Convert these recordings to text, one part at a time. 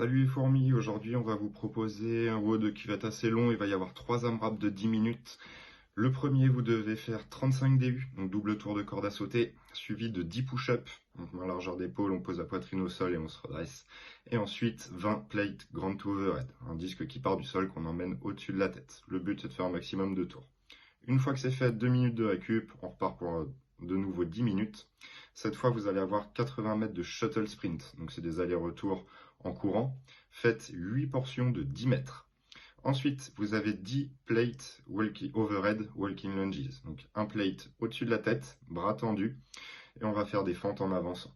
Salut les fourmis, aujourd'hui on va vous proposer un WOD qui va être assez long, il va y avoir 3 AMRAP de 10 minutes. Le premier, vous devez faire 35 DU, donc double tour de corde à sauter, suivi de 10 push-up, donc main largeur d'épaule, on pose la poitrine au sol et on se redresse. Et ensuite 20 plate grand to overhead, un disque qui part du sol qu'on emmène au-dessus de la tête. Le but c'est de faire un maximum de tours. Une fois que c'est fait, 2 minutes de récup, on repart pour de nouveau 10 minutes. Cette fois, vous allez avoir 80 mètres de shuttle sprint, donc c'est des allers-retours en courant. Faites 8 portions de 10 mètres. Ensuite, vous avez 10 plates overhead walking lunges, donc un plate au-dessus de la tête, bras tendus, et on va faire des fentes en avançant.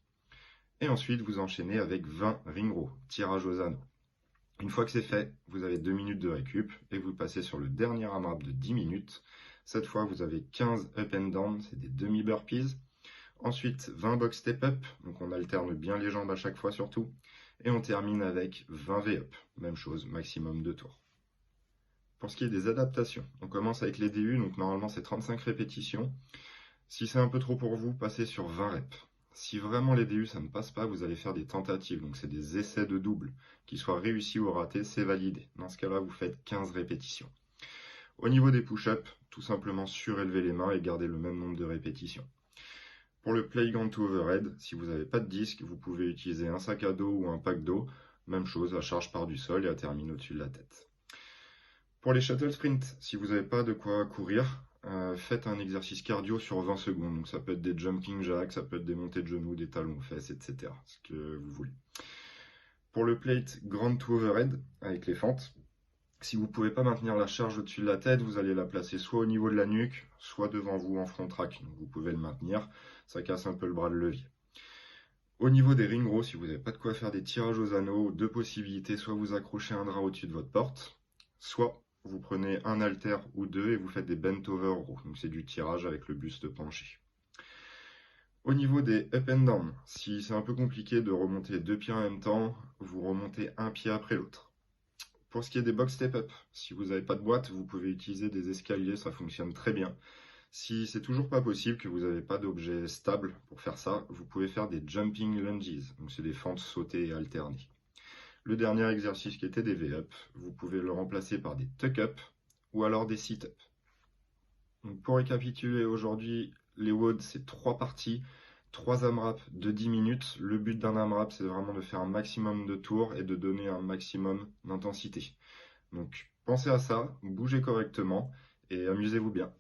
Et ensuite, vous enchaînez avec 20 ring rows, tirage aux anneaux. Une fois que c'est fait, vous avez 2 minutes de récup et vous passez sur le dernier AMRAP de 10 minutes. Cette fois, vous avez 15 up and down, c'est des demi-burpees. Ensuite, 20 box step up, donc on alterne bien les jambes à chaque fois surtout. Et on termine avec 20 V-up, même chose, maximum de tours. Pour ce qui est des adaptations, on commence avec les DU, donc normalement c'est 35 répétitions. Si c'est un peu trop pour vous, passez sur 20 reps. Si vraiment les DU ça ne passe pas, vous allez faire des tentatives, donc c'est des essais de double. Qu'ils soient réussis ou ratés, c'est validé. Dans ce cas-là, vous faites 15 répétitions. Au niveau des push-ups, tout simplement surélevez les mains et gardez le même nombre de répétitions. Pour le playground to overhead, si vous n'avez pas de disque, vous pouvez utiliser un sac à dos ou un pack d'eau. Même chose, la charge part du sol et elle termine au-dessus de la tête. Pour les shuttle sprint, si vous n'avez pas de quoi courir, faites un exercice cardio sur 20 secondes. Donc ça peut être des jumping jacks, ça peut être des montées de genoux, des talons aux fesses, etc. Ce que vous voulez. Pour le plate grand to overhead, avec les fentes, si vous ne pouvez pas maintenir la charge au-dessus de la tête, vous allez la placer soit au niveau de la nuque, soit devant vous en front track. Donc vous pouvez le maintenir, ça casse un peu le bras de levier. Au niveau des ring rows, si vous n'avez pas de quoi faire des tirages aux anneaux, deux possibilités, soit vous accrochez un drap au-dessus de votre porte, soit vous prenez un halter ou deux et vous faites des bent over rows. Donc c'est du tirage avec le buste penché. Au niveau des up and down, si c'est un peu compliqué de remonter deux pieds en même temps, vous remontez un pied après l'autre. Pour ce qui est des box step up, si vous n'avez pas de boîte, vous pouvez utiliser des escaliers, ça fonctionne très bien. Si c'est toujours pas possible, que vous n'avez pas d'objet stable pour faire ça, vous pouvez faire des jumping lunges, donc c'est des fentes sautées et alternées. Le dernier exercice qui était des V-up, vous pouvez le remplacer par des tuck-up ou alors des sit-up. Pour récapituler aujourd'hui, les WOD c'est 3 parties, 3 AMRAP de 10 minutes. Le but d'un AMRAP c'est vraiment de faire un maximum de tours et de donner un maximum d'intensité. Donc pensez à ça, bougez correctement et amusez-vous bien.